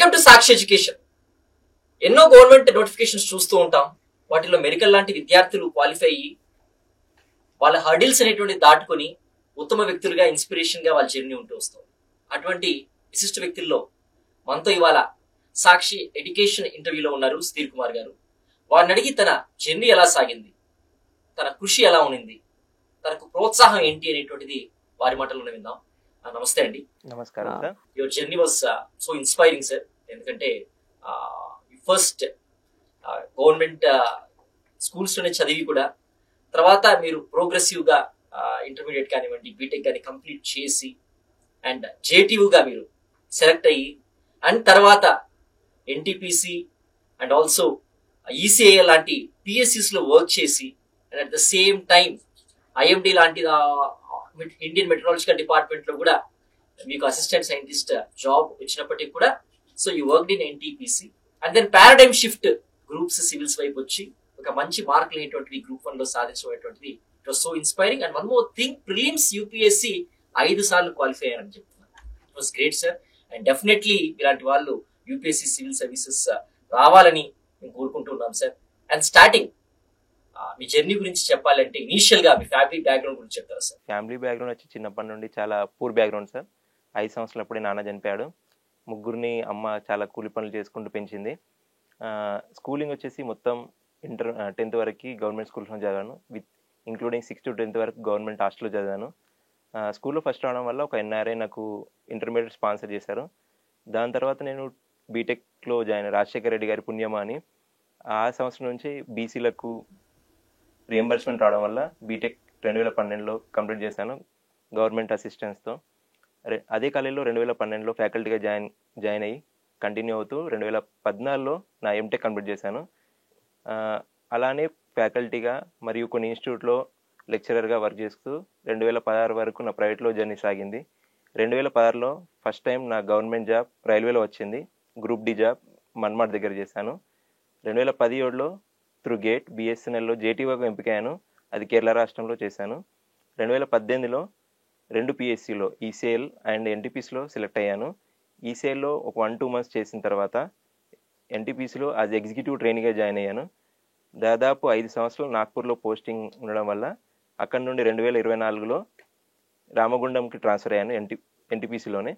Welcome to Sakshi education. ఎన్నో government notifications చూస్తూ ఉంటాం. వాటిలో మెడికల్ లాంటి విద్యార్థులు క్వాలిఫై అయ్యి వాళ్ళ హర్డిల్స్ అనేటువంటి దాటుకొని ఉత్తమ వ్యక్తులుగా, ఇన్స్పిరేషన్ గా వాళ్ళ జర్నీ ఉంటూ వస్తుంది. అటువంటి విశిష్ట వ్యక్తుల్లో మనతో ఇవాళ సాక్షి ఎడ్యుకేషన్ ఇంటర్వ్యూలో ఉన్నారు స్థీర్ కుమార్ గారు. వారిని అడిగి తన జర్నీ ఎలా సాగింది, తన కృషి ఎలా ఉన్నింది, తనకు ప్రోత్సాహం ఏంటి అనేటువంటిది వారి మాటల్లోనే విందాం. నమస్తే అండి. నమస్కారం sir. Your journey was so inspiring sir. ఎందుకంటే ఫస్ట్ గవర్నమెంట్ స్కూల్స్ లోనే చదివి కూడా తర్వాత మీరు ప్రోగ్రెసివ్ గా ఇంటర్మీడియట్ కానివ్వండి, బీటెక్ కానీ కంప్లీట్ చేసి అండ్ జేటీయూ గా మీరు సెలెక్ట్ అయ్యి అండ్ తర్వాత ఎన్టీపీసీ అండ్ ఆల్సో ఈసీఐ లాంటి పిఎస్సిస్ లో వర్క్ చేసి and at the same time IMD లాంటి ఇండియన్ మెట్రాలజికల్ డిపార్ట్మెంట్ లో కూడా మీకు అసిస్టెంట్ సైంటిస్ట్ జాబ్ వచ్చినప్పటికీ కూడా so you work in NTPC and then paradigm shift groups civils వైపు వచ్చి ఒక మంచి మార్కులు అనేటువంటివి గ్రూప్ 1 లో సాధించబడేటువంటిది it was so inspiring. And one more thing, prelims UPSC 5 సార్లు క్వాలిఫై అయ్యారని చెప్తున్నారు. It was great sir. And definitely ఇలాంటి వాళ్ళు యూపీఎస్సీ సివిల్ సర్వీసెస్ రావాలని మేము కోరుకుంటున్నాం sir. And starting me journey గురించి చెప్పాలంటే ఇనీషియల్ గా మీ ఫ్యామిలీ బ్యాక్గ్రౌండ్ గురించి చెప్తారా సార్? ఫ్యామిలీ బ్యాక్గ్రౌండ్ వచ్చి చిన్నప్పటి నుండి చాలా పూర్ బ్యాక్గ్రౌండ్ సార్. 5 సంవత్సరాలప్పుడే నాన్న చనిపోయాడు. ముగ్గురిని అమ్మ చాలా కూలి పనులు చేసుకుంటూ పెంచింది. స్కూలింగ్ వచ్చేసి మొత్తం 10th వరకు గవర్నమెంట్ స్కూల్స్లో చదివాను, with including 6th to 10th వరకు గవర్నమెంట్ హాస్టల్లో చదివాను. స్కూల్లో ఫస్ట్ రావడం వల్ల ఒక ఎన్ఆర్ఐ నాకు ఇంటర్మీడియట్ స్పాన్సర్ చేశారు. దాని తర్వాత నేను బీటెక్లో జాయిన్ రాజశేఖర రెడ్డి గారి పుణ్యమా అని ఆ సంవత్సరం నుంచి బీసీలకు రియంబర్స్మెంట్ రావడం వల్ల బీటెక్ 2012లో కంప్లీట్ చేశాను గవర్నమెంట్ అసిస్టెన్స్తో. అదే కాలేజీలో 2012లో ఫ్యాకల్టీగా జాయిన్ అయ్యి కంటిన్యూ అవుతూ 2014లో నా ఎంటెక్ కంప్లీట్ చేశాను. అలానే ఫ్యాకల్టీగా మరియు కొన్ని ఇన్స్టిట్యూట్లో లెక్చరర్గా వర్క్ చేస్తూ 2016 వరకు నా ప్రైవేట్లో జర్నీ సాగింది. 2016లో ఫస్ట్ టైం నా గవర్నమెంట్ జాబ్ రైల్వేలో వచ్చింది. గ్రూప్ డి జాబ్ మన్మాడ్ దగ్గర చేశాను. 2017లో త్రూ గేట్ బిఎస్ఎన్ఎల్లో జేటీఓగా ఎంపికయ్యాను. అది కేరళ రాష్ట్రంలో చేశాను. 2018లో 2 పిఎస్సిలో ఈసీఎల్ అండ్ ఎన్టీపీసీలో సెలెక్ట్ అయ్యాను. ఈసీఎల్లో ఒక 1-2 months చేసిన తర్వాత ఎన్టీపీసీలో యాజ్ ఎగ్జిక్యూటివ్ ట్రైనీగా జాయిన్ అయ్యాను. దాదాపు 5 సంవత్సరాలు నాగ్పూర్లో పోస్టింగ్ ఉండడం వల్ల అక్కడి నుండి 2024లో రామగుండంకి ట్రాన్స్ఫర్ అయ్యాను ఎన్టీపీసీలోనే.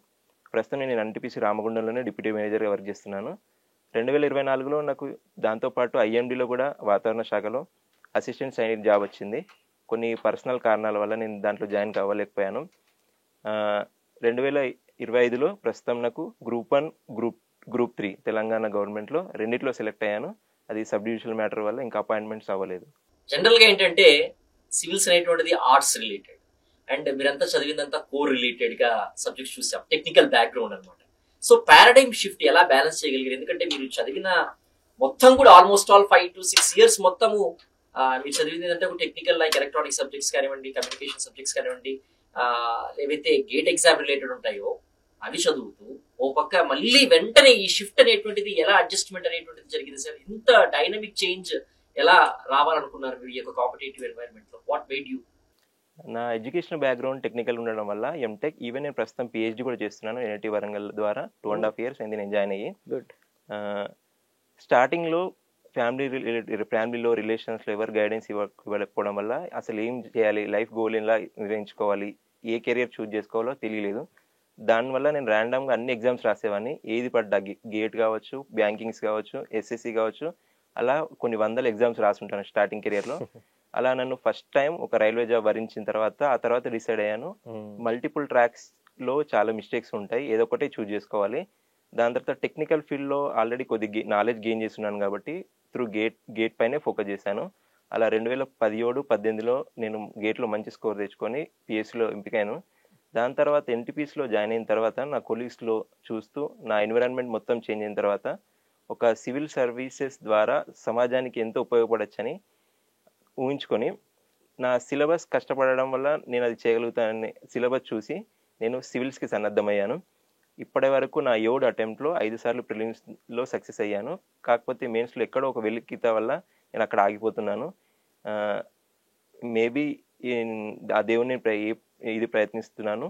ప్రస్తుతం నేను ఎన్టీపీసీ రామగుండంలోనే డిప్యూటీ మేనేజర్గా వర్క్ చేస్తున్నాను. 2024లో నాకు దాంతోపాటు ఐఎండీలో కూడా వాతావరణ శాఖలో అసిస్టెంట్ సైంటిస్ట్ జాబ్ వచ్చింది. కొన్ని పర్సనల్ కారణాల వల్ల నేను దాంట్లో జాయిన్ కావలేకపోయాను. 2025లో ప్రస్తుతం నాకు గ్రూప్ 1, గ్రూప్ 3 తెలంగాణ గవర్నమెంట్లో రెండిట్లో సెలెక్ట్ అయ్యాను. అది సబ్ డివిజనల్ మ్యాటర్ వల్ల ఇంకా అపాయింట్మెంట్స్ అవ్వలేదు. జనరల్ గా ఏంటంటే సివిల్స్ అనేటువంటిది ఆర్ట్స్ రిలేటెడ్ అండ్ మీరంతా చదివిందంతా కోర్ రిలేటెడ్ గా సబ్జెక్ట్స్ చూసాం, టెక్నికల్ బ్యాక్గ్రౌండ్ అనమాట. సో పారాడైమ్ షిఫ్ట్ ఎలా బ్యాలెన్స్ చేయగలిగారు? ఎందుకంటే మీరు చదివిన మొత్తం కూడా ఆల్మోస్ట్ ఆల్ 5 to 6 years మొత్తము మీరు చదివింది అంటే ఒక టెక్నికల్ లైక్ ఎలక్ట్రానిక్ సబ్జెక్ట్స్ కానివ్వండి, కమ్యూనికేషన్ సబ్జెక్ట్స్ కానివ్వండి, ఏవైతే గేట్ ఎగ్జామ్ రిలేటెడ్ ఉంటాయో అవి చదువుతూ ఓ పక్క మళ్ళీ వెంటనే ఈ షిఫ్ట్ అనేటువంటిది ఎలా అడ్జస్ట్మెంట్ అనేటువంటిది జరిగింది సార్? ఇంత డైనమిక్ చేంజ్ ఎలా రావాలనుకున్నారు మీరు ఈ యొక్క కాంపిటేటివ్ ఎన్వైరన్మెంట్ లో? What made you? నా ఎడ్యుకేషన్ బ్యాక్గ్రౌండ్ టెక్నికల్ ఉండడం వల్ల ఎంటెక్, ఈవెన్ నేను ప్రస్తుతం పిహెచ్డి కూడా చేస్తున్నాను ఎన్ఐటి వరంగల్ ద్వారా. 2.5 years అయింది నేను జాయిన్ అయ్యి. గుడ్. స్టార్టింగ్లో ఫ్యామిలీలో రిలేషన్స్లో ఎవరు గైడెన్స్ ఇవ్వకపోవడం వల్ల అసలు ఏం చేయాలి, లైఫ్ గోల్ ఎలా నిర్ణయించుకోవాలి, ఏ కెరియర్ చూజ్ చేసుకోవాలో తెలియలేదు. దానివల్ల నేను ర్యాండమ్గా అన్ని ఎగ్జామ్స్ రాసేవాడిని. ఏది పడ్డా గేట్ కావచ్చు, బ్యాంకింగ్స్ కావచ్చు, ఎస్ఎస్సి కావచ్చు, అలా కొన్ని 100 ఎగ్జామ్స్ రాసుంటాను స్టార్టింగ్ కెరియర్లో. అలా నన్ను ఫస్ట్ టైం ఒక రైల్వే జాబ్ వరించిన తర్వాత ఆ తర్వాత డిసైడ్ అయ్యాను మల్టిపుల్ ట్రాక్స్లో చాలా మిస్టేక్స్ ఉంటాయి, ఏదో ఒకటే చూజ్ చేసుకోవాలి. దాని తర్వాత టెక్నికల్ ఫీల్డ్లో ఆల్రెడీ కొద్ది నాలెడ్జ్ గెయిన్ చేస్తున్నాను కాబట్టి త్రూ గేట్ పైనే ఫోకస్ చేశాను. అలా 2017-18లో నేను గేట్లో మంచి స్కోర్ తెచ్చుకొని పిఎస్సిలో ఎంపికాను. దాని తర్వాత ఎన్టీపీసీలో జాయిన్ అయిన తర్వాత నా కొలీగ్స్లో చూస్తూ నా ఎన్విరాన్మెంట్ మొత్తం చేంజ్ అయిన తర్వాత ఒక సివిల్ సర్వీసెస్ ద్వారా సమాజానికి ఎంతో ఉపయోగపడచ్చని ఊహించుకొని నా సిలబస్ కష్టపడడం వల్ల నేను అది చేయగలుగుతానని సిలబస్ చూసి నేను సివిల్స్కి సన్నద్ధమయ్యాను. ఇప్పటి వరకు నా 7 అటెంప్ట్లో 5 సార్లు ప్రిలిమ్స్లో సక్సెస్ అయ్యాను. కాకపోతే మెయిన్స్లో ఎక్కడో ఒక వెలికిత వల్ల నేను అక్కడ ఆగిపోతున్నాను. మేబీ ఆ దేవుడిని ఇది ప్రయత్నిస్తున్నాను.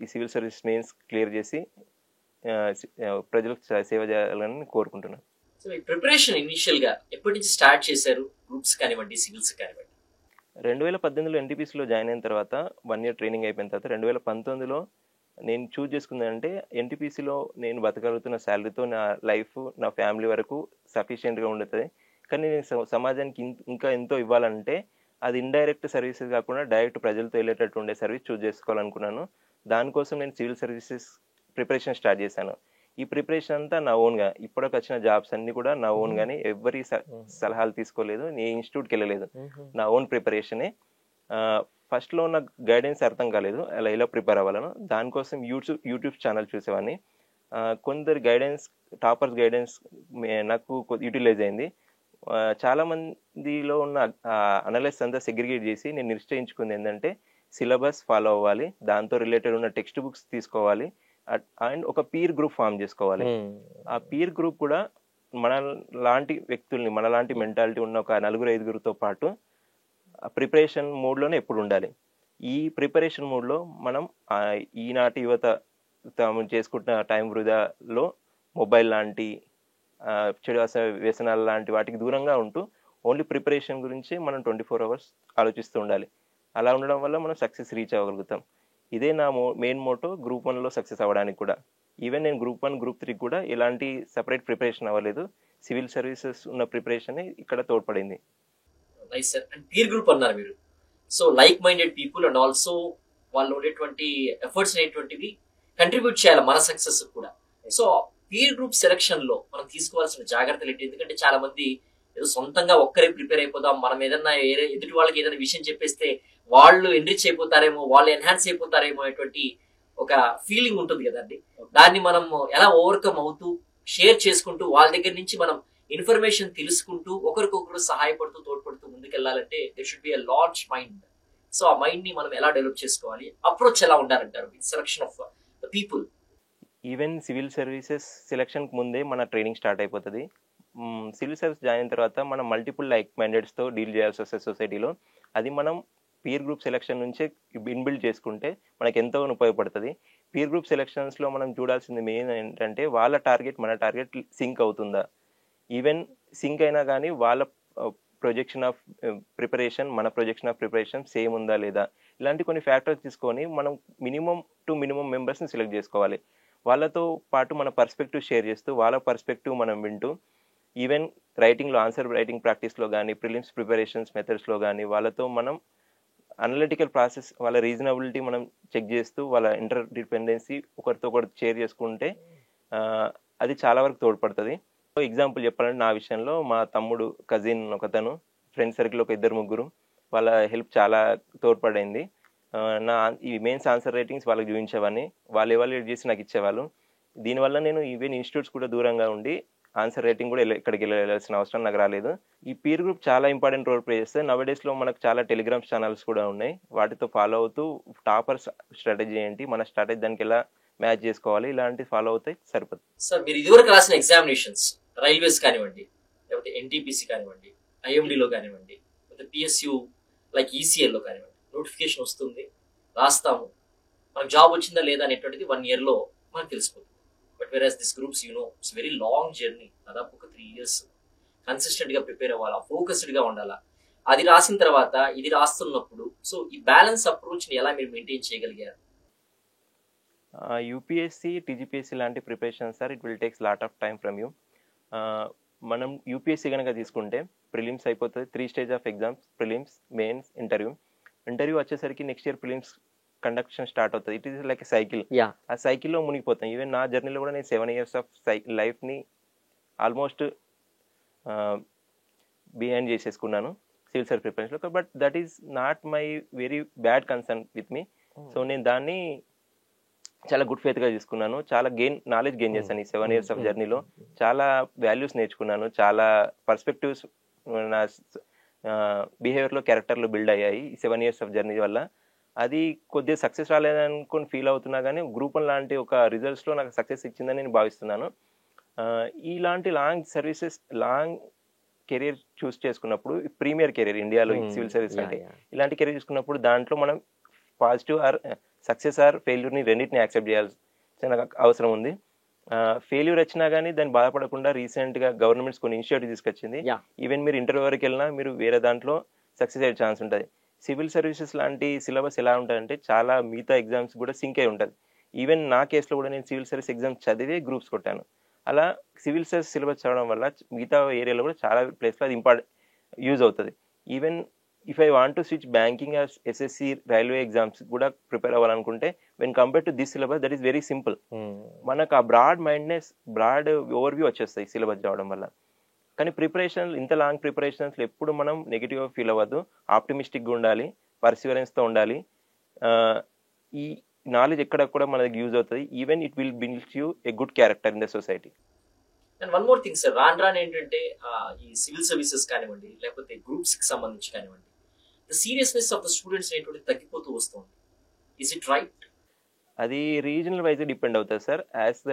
ఈ సివిల్ సర్వీస్ మెయిన్స్ క్లియర్ చేసి ప్రజలకు సేవ చేయాలని కోరుకుంటున్నాను. సో మీ ప్రిపరేషన్ ఇనిషియల్ గా ఎప్పటి నుంచి స్టార్ట్ చేశారు? గ్రూప్స్ కానివ్వండి, సివిల్స్ కానివ్వండి. 2018లో ఎన్టీపీసీలో జాయిన్ అయిన తర్వాత 1 year ట్రైనింగ్ అయిపోయిన తర్వాత 2019లో నేను చూజ్ చేసుకుందంటే ఎన్టీపీసీలో నేను బతకగలుగుతున్న శాలరీతో నా లైఫ్, నా ఫ్యామిలీ వరకు సఫిషియెంట్గా ఉంటుంది. కానీ నేను సమాజానికి ఇంకా ఎంతో ఇవ్వాలంటే అది ఇండైరెక్ట్ సర్వీసెస్ కాకుండా డైరెక్ట్ ప్రజలతో వెళ్ళేటట్టు ఉండే సర్వీస్ చూజ్ చేసుకోవాలనుకున్నాను. దానికోసం నేను సివిల్ సర్వీసెస్ ప్రిపరేషన్ స్టార్ట్ చేశాను. ఈ ప్రిపరేషన్ అంతా నా ఓన్గా, ఇప్పటికి వచ్చిన జాబ్స్ అన్ని కూడా నా ఓన్ గానీ, ఎవరి సలహాలు తీసుకోలేదు, నీ ఇన్స్టిట్యూట్కి వెళ్ళలేదు, నా ఓన్ ప్రిపరేషనే. ఫస్ట్లో నాకు గైడెన్స్ అర్థం కాలేదు, అలా ఎలా ప్రిపేర్ అవ్వాలను. దానికోసం యూట్యూబ్ ఛానల్ చూసేవాడిని. కొందరు గైడెన్స్, టాపర్స్ గైడెన్స్ నాకు యూటిలైజ్ అయింది. చాలా మందిలో ఉన్న అనలైస్ అంతా సెగ్రిగేట్ చేసి నేను నిశ్చయించుకుంది ఏంటంటే సిలబస్ ఫాలో అవ్వాలి, దాంతో రిలేటెడ్ ఉన్న టెక్స్ట్ బుక్స్ తీసుకోవాలి, అండ్ ఒక పీర్ గ్రూప్ ఫామ్ చేసుకోవాలి. ఆ పీర్ గ్రూప్ కూడా మన లాంటి వ్యక్తుల్ని, మన లాంటి మెంటాలిటీ ఉన్న ఒక 4-5 పాటు ప్రిపరేషన్ మూడ్లోనే ఎప్పుడు ఉండాలి. ఈ ప్రిపరేషన్ మూడ్లో మనం ఈనాటి యువత తాము చేసుకుంటున్న టైం వృధాలో మొబైల్ లాంటి చెడు వ్యసనాలు లాంటి వాటికి దూరంగా ఉంటూ ఓన్లీ ప్రిపరేషన్ గురించి మనం 24 hours ఆలోచిస్తూ ఉండాలి. అలా ఉండడం వల్ల మనం సక్సెస్ రీచ్ అవ్వగలుగుతాం. ఇదే నా మెయిన్ మోటో గ్రూప్ 1లో సక్సెస్ అవ్వడానికి కూడా. ఈవెన్ నేను గ్రూప్ 1, గ్రూప్ 3 కూడా ఎలాంటి సపరేట్ ప్రిపరేషన్ అవ్వలేదు, సివిల్ సర్వీసెస్ ఉన్న ప్రిపరేషన్ ఇక్కడ తోడ్పడింది. Nice sir. And peer group అన్నారు మీరు. So like minded people and also వాళ్ళు ఉండేటువంటి ఎఫర్ట్స్ అనేటువంటివి కంట్రిబ్యూట్ చేయాలి మన సక్సెస్ కూడా. సో పీర్ గ్రూప్ సెలక్షన్ లో మనం తీసుకోవాల్సిన జాగ్రత్తలు ఏంటి? ఎందుకంటే చాలా మంది ఏదో సొంతంగా ఒక్కరే ప్రిపేర్ అయిపోదాం, మనం ఏదన్నా ఎదుటి వాళ్ళకి ఏదైనా విషయం చెప్పేస్తే వాళ్ళు ఎన్రిచ్ అయిపోతారేమో, వాళ్ళు ఎన్హాన్స్ అయిపోతారేమో అనేటువంటి ఒక ఫీలింగ్ ఉంటుంది కదండి. దాన్ని మనం ఎలా ఓవర్కమ్ అవుతూ షేర్ చేసుకుంటూ వాళ్ళ దగ్గర నుంచి మనం ఇన్ఫర్మేషన్ తెలుసుకుంటూ ఒకరికొకరు సహాయపడుతూ తోడ్పడుతూ ముందుకెళ్లాలంటే they should be a large mind. So ఆ మైండ్ ని మనం ఎలా డెవలప్ చేసుకోవాలి, అప్రోచ్ ఎలా ఉండాలంటారు with selection of the people? Even civil services సెలక్షన్కి ముందే మన ట్రైనింగ్ స్టార్ట్ అయిపోతుంది. సివిల్ సర్వీస్ జాయిన్ అయిన తర్వాత మనం మల్టిపుల్ లైక్ మైండెడ్స్తో డీల్ చేయాల్సి వస్తుంది సొసైటీలో. అది మనం పీర్ గ్రూప్ సెలక్షన్ నుంచే ఇన్బిల్డ్ చేసుకుంటే మనకు ఎంతో ఉపయోగపడుతుంది. పీర్ గ్రూప్ సెలక్షన్స్లో మనం చూడాల్సింది మెయిన్ ఏంటంటే వాళ్ళ టార్గెట్ మన టార్గెట్ సింక్ అవుతుందా. ఈవెన్ సింక్ అయినా కానీ వాళ్ళ ప్రొజెక్షన్ ఆఫ్ ప్రిపరేషన్, మన ప్రొజెక్షన్ ఆఫ్ ప్రిపరేషన్ సేమ్ ఉందా లేదా, ఇలాంటి కొన్ని ఫ్యాక్టర్స్ తీసుకొని మనం మినిమం మెంబర్స్ని సెలెక్ట్ చేసుకోవాలి. వాళ్ళతో పాటు మన పర్స్పెక్టివ్ షేర్ చేస్తూ వాళ్ళ పర్స్పెక్టివ్ మనం వింటూ, ఈవెన్ రైటింగ్లో ఆన్సర్ రైటింగ్ ప్రాక్టీస్లో కానీ, ప్రిలిమ్స్ ప్రిపరేషన్స్ మెథడ్స్లో కానీ వాళ్ళతో మనం అనలిటికల్ ప్రాసెస్, వాళ్ళ రీజనబిలిటీ మనం చెక్ చేస్తూ వాళ్ళ ఇంటర్ డిపెండెన్సీ ఒకరితో ఒకటి షేర్ చేసుకుంటే అది చాలా వరకు తోడ్పడుతుంది. ఎగ్జాంపుల్ చెప్పాలంటే నా విషయంలో మా తమ్ముడు, కజిన్ ఒకతను, ఫ్రెండ్ సర్కిల్ ఒక 2-3 వాళ్ళ హెల్ప్ చాలా తోడ్పడింది. నా ఈ మెయిన్స్ ఆన్సర్ రైటింగ్స్ వాళ్ళకి చూపించేవాడిని, వాళ్ళు ఎవాల్యుయేట్ చేసి నాకు ఇచ్చేవాళ్ళు. దీనివల్ల నేను ఈవెన్ ఇన్స్టిట్యూట్స్ కూడా దూరంగా ఉండి ఆన్సర్ రైటింగ్ కూడా ఎక్కడికి వెళ్ళాల్సిన అవసరం నాకు రాలేదు. ఈ పీర్ గ్రూప్ చాలా ఇంపార్టెంట్ రోల్ ప్లే చేస్తే. నవడేస్లో మనకు చాలా టెలిగ్రామ్ ఛానల్స్ కూడా ఉన్నాయి, వాటితో ఫాలో అవుతూ టాపర్స్ స్ట్రాటజీ ఏంటి, మన స్ట్రాటజీ దానికి ఎలా మ్యాచ్ చేసుకోవాలి, ఇలాంటి ఫాలో అవుతాయి సరిపోతుంది. సార్ మీరు ఇదివరకు రాసిన ఎగ్జామినేషన్స్, రైల్వేస్ కానివ్వండి, లేకపోతే ఎన్టీపీసీ కానివ్వండి, ఐఎండిలో కానివ్వండి, లేకపోతే పిఎస్యు లైక్ ఈసీఎల్లో కానివ్వండి, నోటిఫికేషన్ వస్తుంది, రాస్తాము, మనకు జాబ్ వచ్చిందా లేదా అనేటువంటిది 1 yearలో మనకు తెలిసిపోతుంది. But వెరాస్ this groups it's very long journey. దాదాపు ఒక 3 years కన్సిస్టెంట్ గా ప్రిపేర్ అవ్వాలా, ఫోకస్డ్ గా ఉండాలా. అది రాసిన తర్వాత ఇది రాస్తున్నప్పుడు సో ఈ బ్యాలెన్స్ అప్రోచ్ ని ఎలా మీరు మెయింటైన్ చేయగలిగారు? యూపీఎస్సీ, టీజీపీఎస్సీ లాంటి preparation sir, it will takes lot of time from you. మనం యూపీఎస్సీ కనుక తీసుకుంటే ప్రిలిమ్స్ అయిపోతుంది, 3 stages of exams, prelims, mains, interview వచ్చేసరికి next year prelims conduction start అవుతుంది. It is like a cycle. ఆ సైకిల్లో మునిగిపోతాం. ఈవెన్ నా జర్నీలో కూడా నేను 7 years ఆఫ్ లైఫ్ని ఆల్మోస్ట్ బిహైండ్ చేసేసుకున్నాను సివిల్ సర్వీస్ ప్రిపరేషన్లో. But that is not my very bad concern with me. So నేను దాన్ని చాలా గుడ్ ఫేత్గా తీసుకున్నాను. చాలా నాలెడ్జ్ గెయిన్ చేశాను ఈ 7 years ఆఫ్ జర్నీలో. చాలా వాల్యూస్ నేర్చుకున్నాను, చాలా పర్స్పెక్టివ్స్ నా బిహేవియర్లో, క్యారెక్టర్లో బిల్డ్ అయ్యాయి ఈ 7 years ఆఫ్ జర్నీ వల్ల. అది కొద్దిగా సక్సెస్ రాలేదనుకొని ఫీల్ అవుతున్నా కానీ గ్రూప్ 1 లాంటి ఒక రిజల్ట్స్లో నాకు సక్సెస్ ఇచ్చిందని నేను భావిస్తున్నాను. ఇలాంటి long services, long career choose చేసుకున్నప్పుడు, ప్రీమియర్ కెరీర్ ఇండియాలో సివిల్ సర్వీస్ అంటే ఇలాంటి కెరీర్ చూసుకున్నప్పుడు దాంట్లో మనం పాజిటివ్ ఆర్ సక్సెస్ ఆర్ ఫెయిల్యూర్ని రెండింటిని యాక్సెప్ట్ చేయాల్సిన అవసరం ఉంది. ఫెయిల్యూర్ వచ్చినా కానీ దాన్ని బాధపడకుండా రీసెంట్గా గవర్నమెంట్స్ కొన్ని ఇనిషియేటివ్ తీసుకొచ్చింది. యా ఈవెన్ మీరు ఇంటర్ వరకు వెళ్ళినా మీరు వేరే దాంట్లో సక్సెస్ అయ్యే ఛాన్స్ ఉంటుంది. సివిల్ సర్వీసెస్ లాంటి సిలబస్ ఎలా ఉంటుందంటే చాలా మిగతా ఎగ్జామ్స్ కూడా సింక్ అయి ఉంటుంది. ఈవెన్ నా కేసులో కూడా నేను సివిల్ సర్వీస్ ఎగ్జామ్ చదివే గ్రూప్స్ కొట్టాను. అలా సివిల్ సర్వీస్ సిలబస్ చదవడం వల్ల మిగతా ఏరియాలో కూడా చాలా ప్లేస్లో అది యూజ్ అవుతుంది. Even if I want to switch banking SSC railway exams కూడా ప్రిపేర్ అవ్వాలనుకుంటే when compare to this syllabus that is very simple. మనకు ఆ బ్రాడ్ మైండ్నెస్ బ్రాడ్ ఓవర్వ్యూ వచ్చేస్తాయి సిలబస్ చదవడం వల్ల. కానీ ప్రిపరేషన్ ఇంత లాంగ్ ప్రిపరేషన్స్లో ఎప్పుడు మనం నెగిటివ్గా ఫీల్ అవ్వద్దు, ఆప్టిమిస్టిక్గా ఉండాలి, పర్సివరెన్స్తో ఉండాలి. ఈ నాలెడ్జ్ ఎక్కడ కూడా మనకి యూజ్ అవుతుంది. Even it will build you a good character in the society. And one more thing sir, రాను ఏంటంటే ఈ సివిల్ సర్వీసెస్ కానివ్వండి లేకపోతే గ్రూప్స్ కి సంబంధించి కానివ్వండి, the seriousness of the students అనేటువంటి తగ్గిపోతూ వస్తుంది. Is it right? అది రీజనల్ వైజ్ డిపెండ్ అవుతుంది sir. As the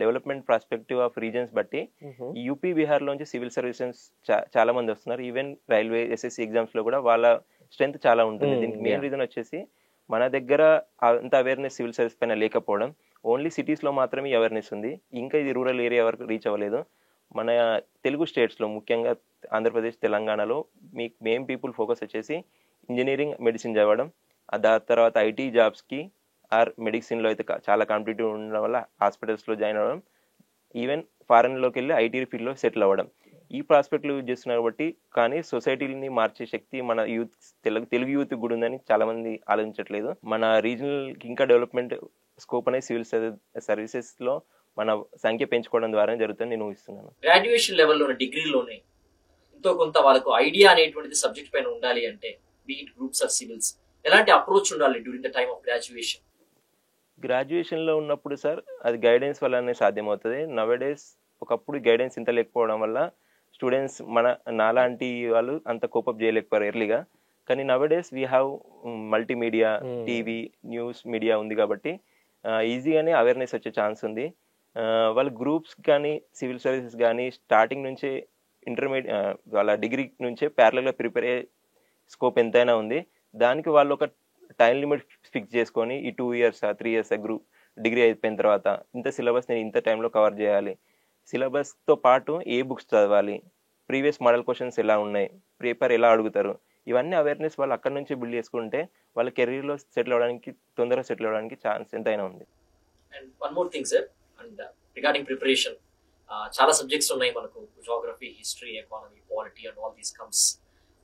development perspective of reasons బట్టి యూపీ బీహార్లోంచి సివిల్ సర్వీసెస్ చాలా మంది వస్తున్నారు. ఈవెన్ రైల్వే ఎస్ఎస్సి ఎగ్జామ్స్లో కూడా వాళ్ళ స్ట్రెంత్ చాలా ఉంటుంది. దీనికి మెయిన్ రీజన్ వచ్చేసి మన దగ్గర అంత అవేర్నెస్ సివిల్ సర్వీస్ పైన లేకపోవడం. ఓన్లీ సిటీస్లో మాత్రమే ఈ అవేర్నెస్ ఉంది, ఇంకా ఇది రూరల్ ఏరియా వరకు రీచ్ అవ్వలేదు. మన తెలుగు స్టేట్స్లో ముఖ్యంగా ఆంధ్రప్రదేశ్ తెలంగాణలో మెయిన్ పీపుల్ ఫోకస్ వచ్చేసి ఇంజనీరింగ్ మెడిసిన్ చదవడం, దాని తర్వాత ఐటీ జాబ్స్కి ఆర్ మెడిసిన్లో అయితే చాలా కాంపిటేటివ్ ఉండడం వల్ల హాస్పిటల్స్లో జాయిన్ అవ్వడం, ఈవెన్ ఫారెన్లోకి వెళ్ళి ఐటీ ఫీల్డ్లో సెటిల్ అవ్వడం. ఈ ప్రాస్పెక్ట్లు యూజ్ చేస్తున్నారు కాబట్టి. కానీ సొసైటీని మార్చే శక్తి మన యూత్ తెలుగు యూత్ కూడా ఉందని చాలా మంది ఆలోచించట్లేదు. మన రీజనల్ ఇంకా డెవలప్మెంట్ స్కోప్ అనేది సివిల్ సర్వీసెస్ లో మన సంఖ్య పెంచుకోవడం ద్వారా జరుగుతుంది నేను ఊహిస్తున్నాను. గ్రాడ్యుయేషన్ లెవెల్లోనే డిగ్రీలోనే ఎంతో కొంత వాళ్ళకు ఐడియా అనేటువంటిది సబ్జెక్ట్ పైన ఉండాలి అంటే బీట్ గ్రూప్స్ ఆర్ సివిల్స్ ఎలాంటి అప్రోచ్ ఉండాలి during the time of graduation? గ్రాడ్యుయేషన్లో ఉన్నప్పుడు సార్ అది గైడెన్స్ వల్లనే సాధ్యమవుతుంది. నవేడేస్ ఒకప్పుడు గైడెన్స్ ఇంత లేకపోవడం వల్ల స్టూడెంట్స్ నాలాంటి వాళ్ళు అంత కోపప్ చేయలేకపోయారు ఎర్లీగా. కానీ nowadays we have multimedia, TV, news media ఉంది కాబట్టి ఈజీగానే అవేర్నెస్ వచ్చే ఛాన్స్ ఉంది. వాళ్ళ గ్రూప్స్ కానీ సివిల్ సర్వీసెస్ కానీ స్టార్టింగ్ నుంచే వాళ్ళ డిగ్రీ నుంచే ప్యారలల్గా ప్రిపేర్ అయ్యే స్కోప్ ఎంతైనా ఉంది. దానికి వాళ్ళు ఒక టైం లిమిట్ ఫిక్స్ చేసుకొని ఈ 2 years 3 years డిగ్రీ అయిపోయిన తర్వాత ఇంత సిలబస్ నేను ఇంత టైంలో కవర్ చేయాలి, సిలబస్తో పాటు ఏ బుక్స్ చదవాలి, ప్రీవియస్ మోడల్ క్వశ్చన్స్ ఎలా ఉన్నాయి, పేపర్ ఎలా అడుగుతారు, ఇవన్నీ అవేర్నెస్ వాళ్ళు అక్కడ నుంచి బిల్డ్ చేసుకుంటే వాళ్ళ కెరీర్లో తొందరగా సెటిల్ అవ్వడానికి ఛాన్స్ ఎంతైనా ఉంది. And one more thing sir, and regarding preparation, చాలా సబ్జెక్ట్స్ ఉన్నాయి మనకు, geography, history, economy, polity and all these comes.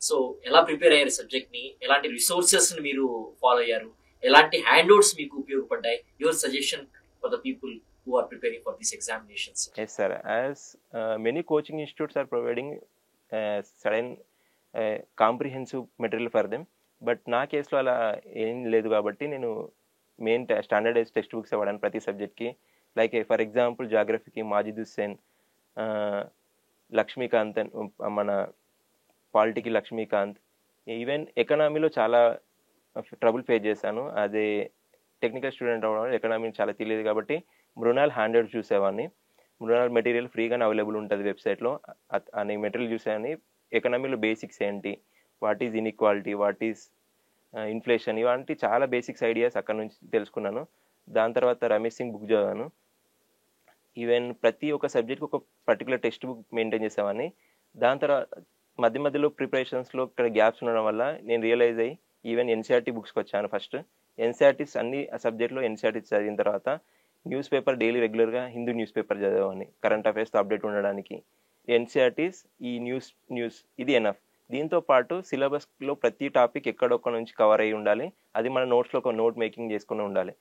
So ఎలా ప్రిపేర్ అయ్యారు సబ్జెక్ట్ ని, ఎలాంటి రిసోర్సెస్ ని మీరు ఫాలో అయ్యారు, ఎలాంటి హ్యాండ్అవుట్స్ మీకు ఉపయోగపడ్డాయి? Your suggestion for the people who are preparing for these examinations? Yes sir, as many coaching institutes are providing certain comprehensive material for them, but నా కేసులో అలా ఏం లేదు కాబట్టి నేను మెయిన్ స్టాండర్డైజ్ టెక్స్ట్ బుక్స్ ఇవ్వడానికి ప్రతి సబ్జెక్ట్కి. లైక్ ఫర్ ఎగ్జాంపుల్ జాగ్రఫీకి మాజిద్ హుస్సేన్, లక్ష్మీకాంత్, మన పాలిటీకి లక్ష్మీకాంత్. ఈవెన్ ఎకనామీలో చాలా ట్రబుల్ ఫేస్ చేశాను. అదే టెక్నికల్ స్టూడెంట్ అవ్వడం ఎకనామీ చాలా తెలియదు కాబట్టి మృణాల్ హ్యాండ్అవుట్ చూసేవాడిని. మృణాల్ మెటీరియల్ ఫ్రీగానే అవైలబుల్ ఉంటుంది వెబ్సైట్లో. అనే మెటీరియల్ చూసేవాడిని. ఎకనామీలో బేసిక్స్ ఏంటి, what is inequality, what is inflation, ఇలాంటి చాలా బేసిక్స్ ఐడియాస్ అక్కడ నుంచి తెలుసుకున్నాను. దాని తర్వాత రమేష్ సింగ్ బుక్ చదివాను. ఈవెన్ ప్రతి ఒక్క సబ్జెక్ట్కి ఒక పర్టికులర్ టెక్స్ట్ బుక్ మెయింటైన్ చేసేవాడిని. దాని తర్వాత మధ్యలో ప్రిపరేషన్స్లో ఇక్కడ గ్యాప్స్ ఉండడం వల్ల నేను రియలైజ్ అయ్యి ఈవెన్ ఎన్సీఆర్టీ బుక్స్కి వచ్చాను. ఫస్ట్ ఎన్సీఆర్టీస్ అన్ని సబ్జెక్ట్లో ఎన్సీఆర్టీస్ చదివిన తర్వాత న్యూస్ పేపర్ డైలీ రెగ్యులర్గా హిందూ న్యూస్ పేపర్ చదివేవాడిని కరెంట్ అఫైర్స్తో అప్డేట్ ఉండడానికి. ఎన్సీఆర్టీస్, ఈ న్యూస్ ఇది ఎనఫ్. దీంతో పాటు సిలబస్లో ప్రతి టాపిక్ ఎక్కడొక్క నుంచి కవర్ అయ్యి ఉండాలి. అది మన నోట్స్లో ఒక నోట్ మేకింగ్ చేసుకుని ఉండాలి.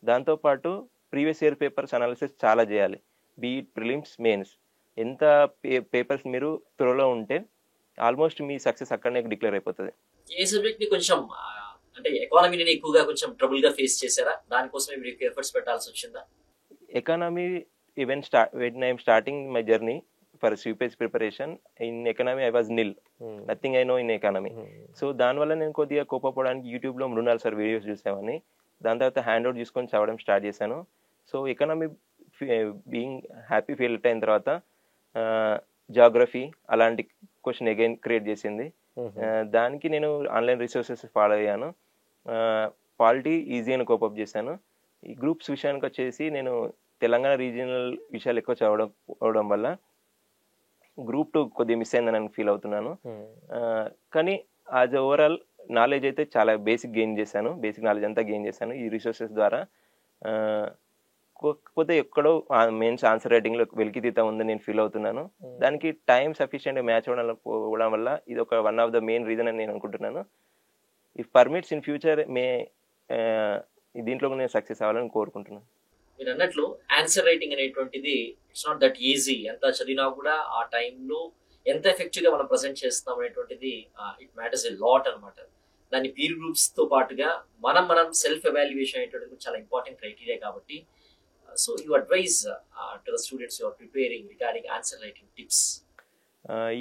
దాంతోపాటు ప్రీవియస్ ఇయర్ పేపర్స్ అనాలిసిస్ చాలా చేయాలి. Beat prelims, mains. ఎంత పేపర్స్ మీరు త్వరలో ఉంటే ఆల్మోస్ట్ మీ సక్సెస్ అక్కడనే డిక్లేర్ అయిపోతుంది. ఏ సబ్జెక్ట్ ని కొంచెం అంటే ఎకానమీని ఎక్కువగా కొంచెం ట్రబుల్ గా ఫేస్ చేశారా? దానికోసమే మీరు ఎఫర్ట్స్ పెట్టాల్సి వచ్చిందా? Economy even when I am starting my journey for UPSC preparation in economy I was nil, nothing I know in economy. So దానివల్ల నేను కొద్దిగా కోపపడడానికి యూట్యూబ్లో మృణాల్ సార్ వీడియోస్ చూసామని, దాని తర్వాత హ్యాండ్అవుట్ తీసుకొని చదవడం స్టార్ట్ చేశాను. So economy being happy feel అయిన తర్వాత జాగ్రఫీ అలాంటి క్వశ్చన్ అగైన్ క్రియేట్ చేసింది. దానికి నేను ఆన్లైన్ రిసోర్సెస్ ఫాలో అయ్యాను. పాలిటీ ఈజీ అని కోపప్ చేశాను. ఈ గ్రూప్స్ విషయానికి వచ్చేసి నేను తెలంగాణ రీజియనల్ విషయాలు ఎక్కువ చదవడం వల్ల గ్రూప్ 2 కొద్దిగా మిస్ అయిందని నేను ఫీల్ అవుతున్నాను. కానీ యాజ్ ఓవరాల్ నాలెడ్జ్ అయితే చాలా బేసిక్ నాలెడ్జ్ అంతా గెయిన్ చేశాను ఈ రిసోర్సెస్ ద్వారా. కాకపోతే ఎక్కడో మెయిన్స్ ఆన్సర్ రైటింగ్లో వెలికితీత ఉందని నేను ఫీల్ అవుతున్నాను. దానికి టైం సఫిషియెంట్గా మ్యాచ్ అవ్వడం వల్ల ఇది ఒక one of the main reason అని నేను అనుకుంటున్నాను. ఇఫ్ పర్మిట్స్ ఇన్ ఫ్యూచర్ దీంట్లో నేను సక్సెస్ అవ్వాలని కోరుకుంటున్నాను. మీరు అన్నట్లు ఆన్సర్ రైటింగ్ అనేటువంటిది ఇట్స్ నాట్ దట్ ఈజీ. ఎంత చదివినా కూడా ఆ టైంలో ఎంత ఎఫెక్టివ్ గా మనం ప్రజెంట్ చేస్తాం అనేటువంటిది ఇట్ మ్యాటర్స్ ఎ లాట్ అనమాట. దాని పీర్ గ్రూప్స్ తో పాటుగా మనం సెల్ఫ్ ఎవాల్యుయేషన్ అనేటువంటిది చాలా ఇంపార్టెంట్ క్రైటీరియా కాబట్టి so you advise to the students you are preparing regarding answer writing tips.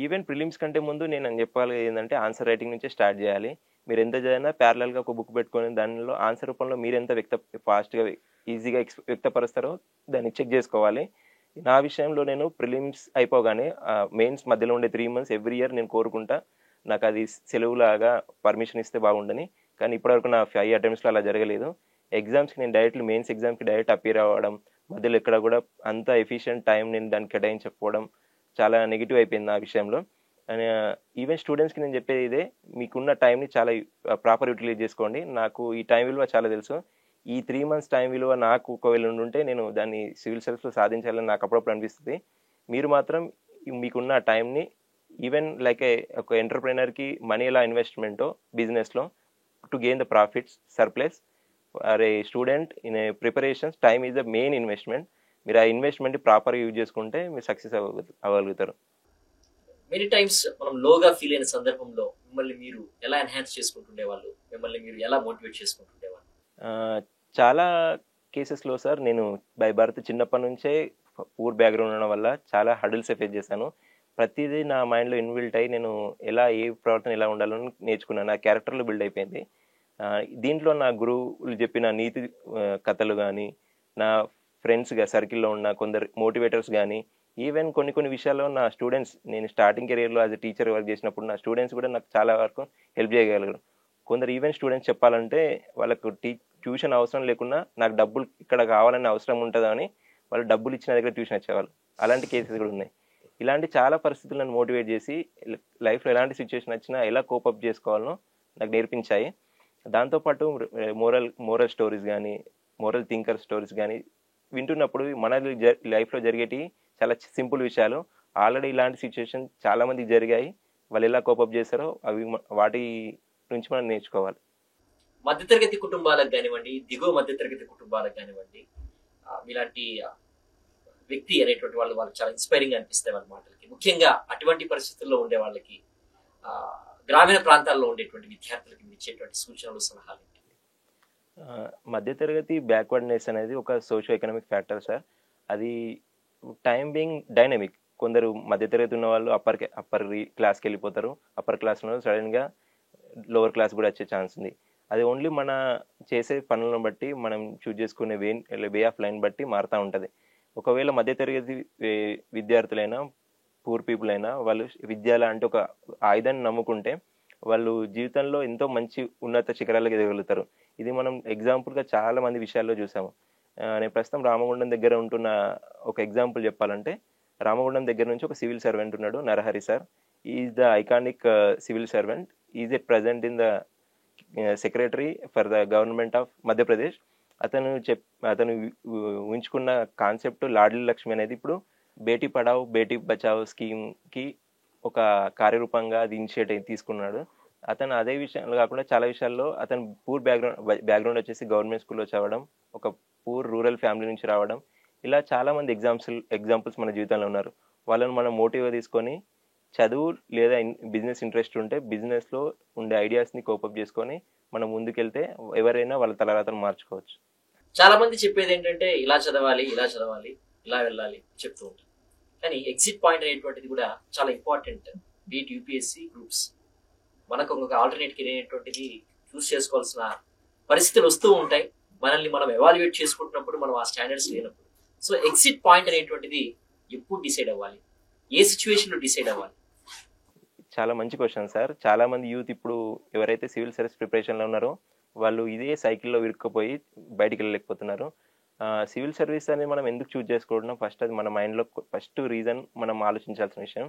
Even prelims కంటే ముందు నేను చెప్పాలి ఏంటంటే ఆన్సర్ రైటింగ్ నుంచే స్టార్ట్ చేయాలి. మీరు ఎంత చదివినా ప్యారలల్గా ఒక బుక్ పెట్టుకొని దానిలో ఆన్సర్ రూపంలో మీరు ఎంత ఫాస్ట్గా ఈజీగా వ్యక్తపరుస్తారో దాన్ని చెక్ చేసుకోవాలి. నా విషయంలో నేను ప్రిలిమ్స్ అయిపోగానే మెయిన్స్ మధ్యలో ఉండే 3 months ఎవ్రీ ఇయర్ నేను కోరుకుంటా నాకు అది సెలవులాగా పర్మిషన్ ఇస్తే బాగుండని. కానీ ఇప్పటివరకు నా 5 attemptsలో అలా జరగలేదు. ఎగ్జామ్స్కి నేను డైరెక్ట్లీ మెయిన్స్ ఎగ్జామ్కి డైరెక్ట్ అపీర్ అవ్వడం, మధ్యలో ఎక్కడ కూడా అంత ఎఫిషియెంట్ టైం నేను దానికి కేటాయించకపోవడం చాలా నెగిటివ్ అయిపోయింది నా విషయంలో. ఈవెన్ స్టూడెంట్స్కి నేను చెప్పేది ఇదే, మీకున్న టైంని చాలా ప్రాపర్ యూటిలైజ్ చేసుకోండి. నాకు ఈ టైం విలువ చాలా తెలుసు. ఈ 3 months టైం విలువ నాకు ఒకవేళ ఉంటే నేను దాన్ని సివిల్ సర్వీస్లో సాధించాలని నాకు అప్పుడప్పుడు అనిపిస్తుంది. మీరు మాత్రం మీకున్న టైంని ఈవెన్ లైక్ ఒక ఎంటర్ప్రైనర్కి మనీ ఎలా ఇన్వెస్ట్మెంటో బిజినెస్లో to gain the profits surplus or a student in a preparations time is the main investment. మీరు ఆ ఇన్వెస్ట్మెంట్ ప్రాపర్గా యూజ్ చేసుకుంటే మీరు సక్సెస్ అవ్వగలుగుతారు. మెనీ టైమ్స్ మనం లోగా ఫీల్ అయిన సందర్భంలో మిమ్మల్ని మీరు ఎలా ఎన్హాన్స్ చేసుకుంటుండేవాళ్ళు, మిమ్మల్ని మీరు ఎలా మోటివేట్ చేసుకుంటుండేవాళ్ళు? చాలా కేసెస్లో సార్ నేను బై బర్త్ చిన్నప్పటి నుంచే పూర్ బ్యాక్గ్రౌండ్ ఉండడం వల్ల చాలా హడిల్స్ ఫేస్ చేశాను. ప్రతిదీ నా మైండ్లో ఇన్బిల్ట్ అయ్యి నేను ఏ ప్రవర్తన ఎలా ఉండాలని నేర్చుకున్నాను. నా క్యారెక్టర్లో బిల్డ్ అయిపోయింది. దీంట్లో నా గురువులు చెప్పిన నీతి కథలు కానీ, నా ఫ్రెండ్స్గా సర్కిల్లో ఉన్న కొందరు మోటివేటర్స్ కానీ, ఈవెన్ కొన్ని విషయాల్లో నా స్టూడెంట్స్, నేను స్టార్టింగ్ కెరీర్లో యాజ్ ఎ టీచర్ వర్క్ చేసినప్పుడు నా స్టూడెంట్స్ కూడా నాకు చాలా వరకు హెల్ప్ చేయగలరు. కొందరు ఈవెన్ స్టూడెంట్స్ చెప్పాలంటే వాళ్ళకు ట్యూషన్ అవసరం లేకుండా నాకు డబ్బులు ఇక్కడ కావాలని అవసరం ఉంటుందని వాళ్ళు డబ్బులు ఇచ్చిన దగ్గర ట్యూషన్ వచ్చేవాళ్ళు. అలాంటి కేసెస్ కూడా ఉన్నాయి. ఇలాంటి చాలా పరిస్థితులను మోటివేట్ చేసి లైఫ్లో ఎలాంటి సిచ్యువేషన్ వచ్చినా ఎలా కోపప్ చేసుకోవాలనో నాకు నేర్పించాయి. దాంతోపాటు మోరల్ స్టోరీస్ కానీ, మోరల్ థింకర్ స్టోరీస్ కానీ వింటున్నప్పుడు మన లైఫ్లో జరిగేటి చాలా సింపుల్ విషయాలు. ఆల్రెడీ ఇలాంటి సిచ్యువేషన్ చాలామందికి జరిగాయి. వాళ్ళు ఎలా కోపప్ చేస్తారో వాటి నుంచి మనం నేర్చుకోవాలి. మధ్యతరగతి కుటుంబాలకు కానివ్వండి, దిగువ మధ్యతరగతి కుటుంబాలకు కానివ్వండి, ఇలాంటి వ్యక్తి అనేటువంటి వాళ్ళు చాలా ఇన్స్పైరింగ్ అనిపిస్తాయి వాళ్ళ మాటలకి. ముఖ్యంగా అటువంటి పరిస్థితుల్లో ఉండే వాళ్ళకి, గ్రామీణ ప్రాంతాల్లో ఉండేటువంటి విద్యార్థులకి మీరు ఇచ్చేటువంటి సూచనలు, సలహాలు? మధ్యతరగతి బ్యాక్వర్డ్నెస్ అనేది ఒక సోషియో ఎకనామిక్ ఫ్యాక్టర్ సార్. అది టైం బీయింగ్ డైనమిక్. కొందరు మధ్యతరగతి ఉన్న వాళ్ళు అప్పర్ క్లాస్కి వెళ్ళిపోతారు. అప్పర్ క్లాస్ ఉన్న సడన్గా లోవర్ క్లాస్ కూడా వచ్చే ఛాన్స్ ఉంది. అది ఓన్లీ మన చేసే పనులను బట్టి, మనం చూజ్ చేసుకునే వే ఆఫ్ లైన్ బట్టి మారుతూ ఉంటుంది. ఒకవేళ మధ్యతరగతి విద్యార్థులైనా, పూర్ పీపుల్ అయినా, వాళ్ళు విద్య లాంటి ఒక ఆయుధాన్ని నమ్ముకుంటే వాళ్ళు జీవితంలో ఎంతో మంచి ఉన్నత శిఖరాలకు ఎదగలుగుతారు. ఇది మనం ఎగ్జాంపుల్గా చాలా మంది విషయాల్లో చూసాము. నేను ప్రస్తుతం రామగుండం దగ్గర ఉంటున్న ఒక ఎగ్జాంపుల్ చెప్పాలంటే, రామగుండం దగ్గర నుంచి ఒక సివిల్ సర్వెంట్ ఉన్నాడు, Narahari sir. Is the iconic civil servant. Is at present in the secretary for the government of Madhya Pradesh. అతను ఉంచుకున్న కాన్సెప్ట్ లాడ్లీ లక్ష్మి అనేది ఇప్పుడు బేటీ పడావ్ బేటీ బచావ్ స్కీమ్కి ఒక కార్యరూపంగా అది ఇనిషియేటివ్ తీసుకున్నాడు. అతను అదే విషయంలో కాకుండా చాలా విషయాల్లో అతను పూర్ బ్యాక్గ్రౌండ్ వచ్చేసి గవర్నమెంట్ స్కూల్లో చదవడం, ఒక పూర్ రూరల్ ఫ్యామిలీ నుంచి రావడం, ఇలా చాలామంది ఎగ్జాంపుల్స్ మన జీవితంలో ఉన్నారు. వాళ్ళని మనం మోటివ్గా తీసుకొని చదువు లేదా బిజినెస్ ఇంట్రెస్ట్ ఉంటే బిజినెస్లో ఉండే ఐడియాస్ని కోపప్ చేసుకొని మనం ముందుకెళ్తే ఎవరైనా వాళ్ళ తలరాతను మార్చుకోవచ్చు. చాలా మంది చెప్పేది ఏంటంటే ఇలా చదవాలి, ఇలా వెళ్ళాలి చెప్తూ ఉంటారు. కానీ ఎగ్జిట్ పాయింట్ అనేటువంటిది కూడా చాలా ఇంపార్టెంట్. బీట్ యూపీఎస్సీ గ్రూప్స్ మనకు ఒక ఆల్టర్నేట్ కెరీర్ అనేటువంటిది చూస్ చేసుకోవాల్సిన పరిస్థితులు వస్తూ ఉంటాయి. మనల్ని మనం ఎవాల్యుయేట్ చేసుకుంటున్నప్పుడు మనం ఆ స్టాండర్డ్స్ లేనప్పుడు. సో ఎగ్జిట్ పాయింట్ అనేటువంటిది ఎప్పుడు డిసైడ్ అవ్వాలి, ఏ సిచ్యువేషన్ లో డిసైడ్ అవ్వాలి? చాలా మంచి క్వశ్చన్ సార్. చాలా మంది యూత్ ఇప్పుడు ఎవరైతే సివిల్ సర్వీస్ ప్రిపరేషన్లో ఉన్నారో వాళ్ళు ఇదే సైకిల్లో ఇరుక్కుపోయి బయటికి వెళ్ళలేకపోతున్నారు. సివిల్ సర్వీస్ అనేది మనం ఎందుకు చూజ్ చేసుకుంటున్నాం, ఫస్ట్ అది మన మైండ్లో ఫస్ట్ రీజన్ మనం ఆలోచించాల్సిన విషయం.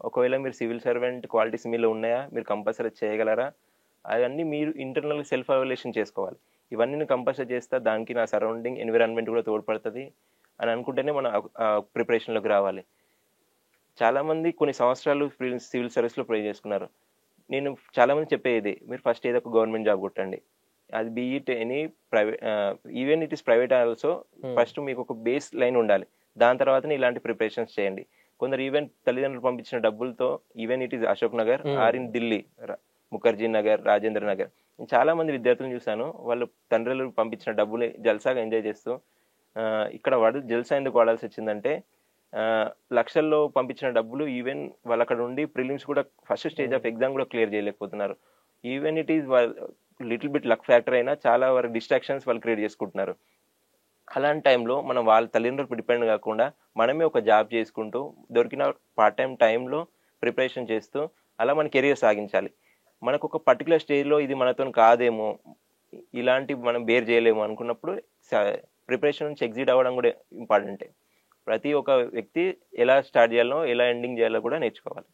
ఒకవేళ మీరు సివిల్ సర్వెంట్ క్వాలిటీస్ మీలో ఉన్నాయా, మీరు కంపల్సరీ చేయగలరా, అవన్నీ మీరు ఇంటర్నల్ సెల్ఫ్ ఎవాల్యుయేషన్ చేసుకోవాలి. ఇవన్నీ నేను కంపల్సరీ చేస్తా, దానికి నా సరౌండింగ్ ఎన్విరాన్మెంట్ కూడా తోడ్పడుతుంది అని అనుకుంటేనే మనం ప్రిపరేషన్లోకి రావాలి. చాలామంది కొన్ని సంవత్సరాలు సివిల్ సర్వీస్లో ప్రే చేసుకున్నారు. నేను చాలామంది చెప్పేది, మీరు ఫస్ట్ ఏదో ఒక గవర్నమెంట్ జాబ్ కొట్టండి, అది be it any private, even it is private also, first మీకు ఒక బేస్ లైన్ ఉండాలి. దాని తర్వాతనే ఇలాంటి ప్రిపరేషన్స్ చేయండి. కొందరు ఈవెన్ తల్లిదండ్రులు పంపించిన డబ్బులతో, even it is Ashok Nagar or in Delhi, Mukherjee Nagar, Rajendra Nagar, చాలా మంది విద్యార్థులను చూశాను, వాళ్ళు తండ్రులు పంపించిన డబ్బులు జల్సాగా ఎంజాయ్ చేస్తూ, ఇక్కడ వాడు జల్సా ఎందుకు వాడాల్సి వచ్చిందంటే, లక్షల్లో పంపించిన డబ్బులు ఈవెన్ వాళ్ళు అక్కడ ఉండి ప్రిలిమ్స్ కూడా ఫస్ట్ స్టేజ్ ఆఫ్ ఎగ్జామ్ కూడా క్లియర్ చేయలేకపోతున్నారు. Even it is little bit luck factor అయినా చాలా వరకు డిస్ట్రాక్షన్స్ వాళ్ళు క్రియేట్ చేసుకుంటున్నారు. అలాంటి టైంలో మనం వాళ్ళ తల్లిదండ్రులు డిపెండ్ కాకుండా మనమే ఒక జాబ్ చేసుకుంటూ దొరికిన పార్ట్ టైం టైంలో ప్రిపరేషన్ చేస్తూ అలా మన కెరియర్ సాగించాలి. మనకు ఒక పర్టికులర్ స్టేజ్లో ఇది మనతో కాదేమో, ఇలాంటి మనం బేర్ చేయలేము అనుకున్నప్పుడు ప్రిపరేషన్ నుంచి ఎగ్జిట్ అవ్వడం కూడా ఇంపార్టెంటే. ప్రతి ఒక్క వ్యక్తి ఎలా స్టార్ట్ చేయాలో, ఎలా ఎండింగ్ చేయాలో కూడా నేర్చుకోవాలి.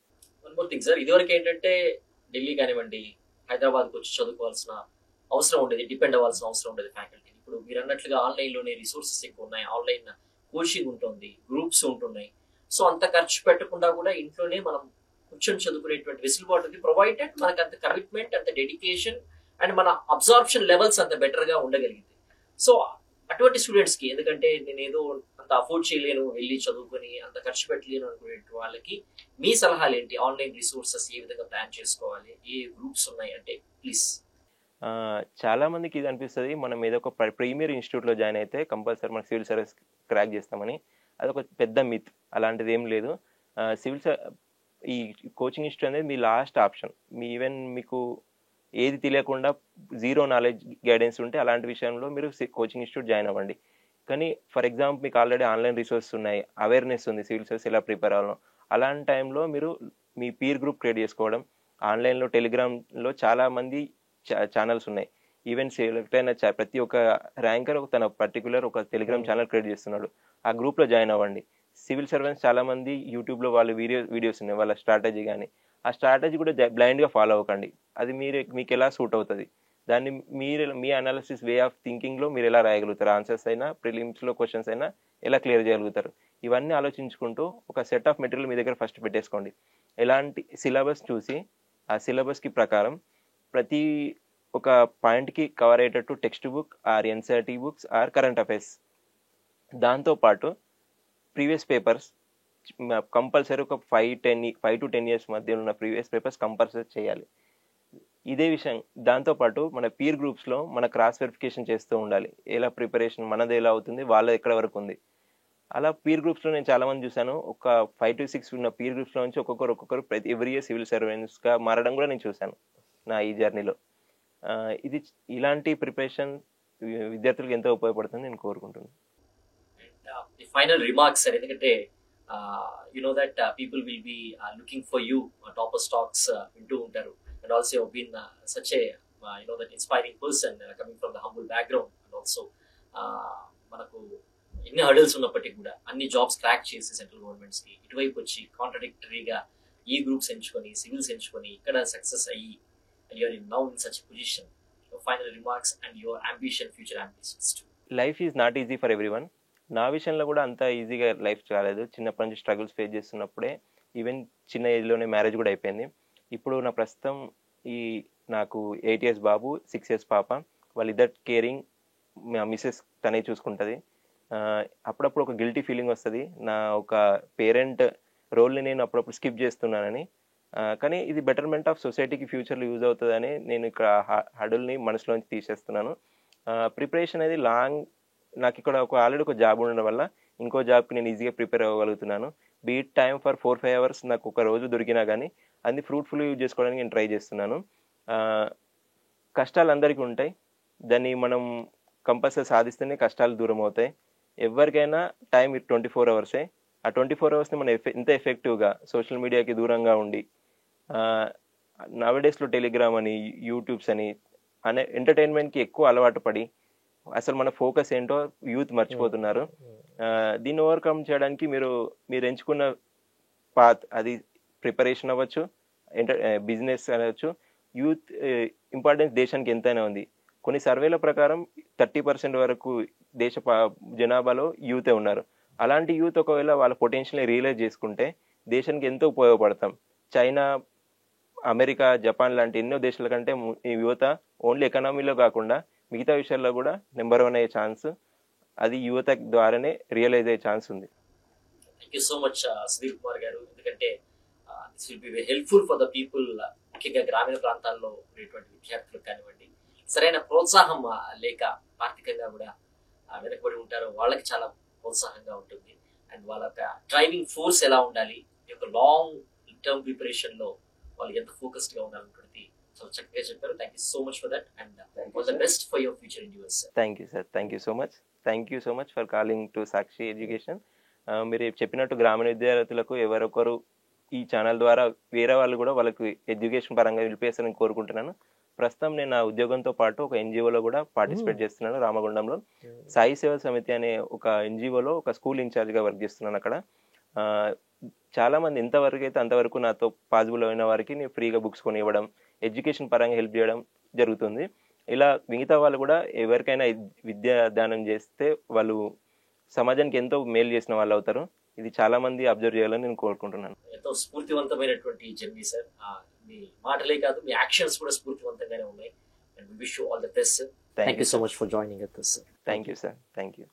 వన్ మోర్ థింగ్ సార్, ఇదివరకు ఏంటంటే ఢిల్లీ కానివ్వండి, హైదరాబాద్కి వచ్చి చదువుకోవాల్సిన అవసరం ఉండేది, డిపెండ్ అవ్వాల్సిన అవసరం ఉండేది ఫ్యాకల్టీ. ఇప్పుడు మీరు అన్నట్లుగా ఆన్లైన్లోనే రిసోర్సెస్ ఎక్కువ ఉన్నాయి, ఆన్లైన్ కోచింగ్ ఉంటుంది, గ్రూప్స్ ఉంటున్నాయి. సో అంత ఖర్చు పెట్టకుండా కూడా ఇంట్లోనే మనం కూర్చొని చదువుకునేటువంటి వెసులుబాటు ఉంది, ప్రొవైడెడ్ మనకు అంత కమిట్మెంట్, అంత డెడికేషన్ అండ్ మన అబ్జార్ప్షన్ లెవెల్స్ అంత బెటర్గా ఉండగలిగింది. సో అటువంటి స్టూడెంట్స్కి, ఎందుకంటే నేను ఏదో అంత అఫోర్డ్ చేయలేను, వెళ్ళి చదువుకొని అంత ఖర్చు పెట్టలేను అనుకునే వాళ్ళకి మీ సలహాలు ఏంటి? ఆన్లైన్ రిసోర్సెస్ ఏ విధంగా ప్లాన్ చేసుకోవాలి, ఏ గ్రూప్స్ ఉన్నాయి అంటే ప్లీజ్. చాలా మందికి ఇది అనిపిస్తుంది, మనం ఏదో ఒక ప్రీమియర్ ఇన్స్టిట్యూట్లో జాయిన్ అయితే కంపల్సరీ మనం సివిల్ సర్వీస్ క్రాక్ చేస్తామని. అదొక పెద్ద మిత్, అలాంటిది ఏం లేదు. ఈ కోచింగ్ ఇన్స్టిట్యూట్ అనేది మీ లాస్ట్ ఆప్షన్. మీ ఈవెన్ మీకు ఏది తెలియకుండా జీరో నాలెడ్జ్ గైడెన్స్ ఉంటే అలాంటి విషయంలో మీరు కోచింగ్ ఇన్స్టిట్యూట్ జాయిన్ అవ్వండి. కానీ ఫర్ ఎగ్జాంపుల్ మీకు ఆల్రెడీ ఆన్లైన్ రిసోర్సెస్ ఉన్నాయి, అవేర్నెస్ ఉంది సివిల్ సర్వీస్ ఎలా ప్రిపేర్ అవ్వాలో, అలాంటి టైంలో మీరు మీ పీర్ గ్రూప్ క్రియేట్ చేసుకోవడం. ఆన్లైన్లో టెలిగ్రామ్లో చాలా మంది ఛానల్స్ ఉన్నాయి. ఈవెన్ సెలెక్ట్ అయిన ప్రతి ఒక్క ర్యాంకర్ తన పర్టికులర్ ఒక టెలిగ్రామ్ ఛానల్ క్రియేట్ చేస్తున్నాడు, ఆ గ్రూప్లో జాయిన్ అవ్వండి. సివిల్ సర్వెంట్స్ చాలా మంది యూట్యూబ్లో వాళ్ళ వీడియోస్ ఉన్నాయి, వాళ్ళ స్ట్రాటజీ కానీ, ఆ స్ట్రాటజీ కూడా బ్లైండ్గా ఫాలో అవ్వకండి. అది మీకు ఎలా సూట్ అవుతుంది, దాన్ని మీ అనాలిసిస్ వే ఆఫ్ థింకింగ్లో మీరు ఎలా రాయగలుగుతారు, ఆన్సర్స్ అయినా ప్రిలిమ్స్లో క్వశ్చన్స్ అయినా ఎలా క్లియర్ చేయగలుగుతారు, ఇవన్నీ ఆలోచించుకుంటూ ఒక సెట్ ఆఫ్ మెటీరియల్ మీ దగ్గర ఫస్ట్ పెట్టేసుకోండి. ఎలాంటి సిలబస్ చూసి ఆ సిలబస్కి ప్రకారం ప్రతి ఒక పాయింట్కి కవర్ అయ్యేటట్టు text book or NCERT books or current affairs, దాంతోపాటు ప్రీవియస్ పేపర్స్ కంపల్సరీ ఒక 5 to 10 years మధ్య ఉన్న ప్రీవియస్ పేపర్స్ కంపల్సరీ చేయాలి. ఇదే విషయం దాంతోపాటు మన పీర్ గ్రూప్స్లో మన క్రాస్ వెరిఫికేషన్ చేస్తూ ఉండాలి, ఎలా ప్రిపరేషన్ మనది ఎలా అవుతుంది, వాళ్ళది ఎక్కడ వరకు ఉంది. అలా పీర్ గ్రూప్స్లో నేను చాలామంది చూశాను, ఒక 5 to 6 ఉన్న పీర్ గ్రూప్స్లో నుంచి ఒక్కొక్కరు ఎవ్రీ ఇయర్ సివిల్ సర్వెంట్స్గా మారడం కూడా నేను చూశాను నా ఈ జర్నీలో. ఇది ఇలాంటి ప్రిపరేషన్ విద్యార్థులకు ఎంతో ఉపయోగపడుతుంది నేను కోరుకుంటున్నాను. ఫైనల్ రిమార్క్స్ సార్, ఎందుకంటే you know that people will be looking for you, topper stocks వింటూ ఉంటారు, and also you've been such a you know that inspiring person coming from the humble background, and also మనకు ఎన్ని hurdles ఉన్నప్పటికీ కూడా అన్ని jobs crack చేసి central గవర్నమెంట్స్కి ఇటువైపు వచ్చి కాంట్రడిక్టరీగా ఈ గ్రూప్స్ ఎంచుకొని సివిల్స్ ఎంచుకొని ఇక్కడ సక్సెస్ అయ్యి you are in now in such position. Final remarks and your ambition, future ambitions. Life is not easy for everyone. నా విషయంలో కూడా అంత ఈజీగా లైఫ్ కాలేదు. చిన్నప్పటి నుంచి స్ట్రగుల్స్ ఫేస్ చేస్తున్నప్పుడే ఈవెన్ చిన్న ఏజ్లోనే మ్యారేజ్ కూడా అయిపోయింది. ఇప్పుడు నా ప్రస్తుతం నాకు 8 years బాబు, 6 years పాప. వాళ్ళిద్దరు కేరింగ్, మా మిస్సెస్ తనే చూసుకుంటుంది. అప్పుడప్పుడు ఒక గిల్టీ ఫీలింగ్ వస్తుంది, నా ఒక పేరెంట్ రోల్ని నేను అప్పుడప్పుడు స్కిప్ చేస్తున్నానని. కానీ ఇది బెటర్మెంట్ ఆఫ్ సొసైటీకి ఫ్యూచర్లో యూజ్ అవుతుందని నేను ఇక్కడ హడుల్ని మనసులోంచి తీసేస్తున్నాను. ప్రిపరేషన్ అనేది నాకు ఇక్కడ ఆల్రెడీ ఒక జాబ్ ఉండడం వల్ల ఇంకో జాబ్కి నేను ఈజీగా ప్రిపేర్ అవ్వగలుగుతున్నాను. బీట్ టైం ఫర్ 4-5 hours నాకు ఒక రోజు దొరికినా కానీ అది ఫ్రూట్ఫుల్గా యూజ్ చేసుకోవడానికి నేను ట్రై చేస్తున్నాను. కష్టాలు అందరికీ ఉంటాయి, దాన్ని మనం కంపల్సరీ సాధిస్తేనే కష్టాలు దూరం అవుతాయి. ఎవరికైనా టైం 24 hours. ఆ 24 hours మనం ఎంత ఎఫెక్టివ్గా సోషల్ మీడియాకి దూరంగా ఉండి, నవడేస్లో టెలిగ్రామ్ అని, యూట్యూబ్స్ అని ఎంటర్టైన్మెంట్కి ఎక్కువ అలవాటు పడి అసలు మన ఫోకస్ ఏంటో యూత్ మర్చిపోతున్నారు. దీన్ని ఓవర్కమ్ చేయడానికి మీరు ఎంచుకున్న పాత్, అది ప్రిపరేషన్ అవ్వచ్చు, బిజినెస్ అనవచ్చు, యూత్ ఇంపార్టెన్స్ దేశానికి ఎంతైనా ఉంది. కొన్ని సర్వేల ప్రకారం 30% వరకు దేశ జనాభాలో యూతే ఉన్నారు. అలాంటి యూత్ ఒకవేళ వాళ్ళ పొటెన్షియల్ని రియలైజ్ చేసుకుంటే దేశానికి ఎంతో ఉపయోగపడతాం. చైనా, అమెరికా, జపాన్ లాంటి ఎన్నో దేశాల కంటే ఈ యువత ఓన్లీ ఎకనామీలో కాకుండా మిగతా విషయాల్లో కూడా నెంబర్ 1 అయ్యే ఛాన్స్ అది యువత ద్వారానే రియలైజ్ అయ్యే ఛాన్స్ ఉంది. Thank you so much Sudheer Kumar గారు. ఎందుకంటే this will be very helpful for the people, ముఖ్యంగా గ్రామీణ ప్రాంతాల్లో ఉండేటువంటి విద్యార్థులకు కానివ్వండి, సరైన ప్రోత్సాహం లేక ఆర్థికంగా కూడా వెనకబడి ఉంటారో వాళ్ళకి చాలా ప్రోత్సాహంగా ఉంటుంది. అండ్ వాళ్ళ డ్రైవింగ్ ఫోర్స్ ఎలా ఉండాలి, ఈ యొక్క లాంగ్ టర్మ్ ప్రిపరేషన్ లో వాళ్ళు ఎంత ఫోకస్డ్ గా ఉండాలనుకుంటుంది చాలా చక్కగా చెప్పారు. Thank you so much for that and all the best for your future endeavours. Thank you sir. Thank you so much for calling to Sakshi education. మీరు చెప్పినట్టు గ్రామీణ విద్యార్థులకు ఎవరొకరు ఈ ఛానల్ ద్వారా వేరే వాళ్ళు కూడా వాళ్ళకి ఎడ్యుకేషన్ పరంగా నిలిపేస్తారని కోరుకుంటున్నాను. ప్రస్తుతం నేను నా ఉద్యోగంతో పాటు ఒక ఎన్జిఓలో కూడా పార్టిసిపేట్ చేస్తున్నాను. రామగుండంలో సాయి సేవ సమితి అనే ఒక ఎన్జిఓలో ఒక స్కూల్ ఇన్ఛార్జ్గా వర్క్ చేస్తున్నాను. అక్కడ చాలా మంది ఎంతవరకు అయితే అంతవరకు నాతో పాసిబుల్ అయిన వారికి నేను ఫ్రీగా బుక్స్ కొని ఇవ్వడం, ఎడ్యుకేషన్ పరంగా హెల్ప్ చేయడం జరుగుతుంది. ఇలా మిగతా వాళ్ళు కూడా ఎవరికైనా విద్యా దానం చేస్తే వాళ్ళు సమాజానికి ఎంతో మేలు చేసిన వాళ్ళు అవుతారు. ఇది చాలా మంది అబ్జర్వ్ చేయాలని నేను కోరుకుంటున్నాను. ఎంతో స్ఫూర్తివంతమైనటువంటి జర్నీ సార్. మీ మాటలే కాదు, మీ యాక్షన్స్ కూడా స్ఫూర్తివంతంగానే ఉన్నాయి. And we wish you all the best. Thank thank you so much for joining us. Thank you sir. Thank you.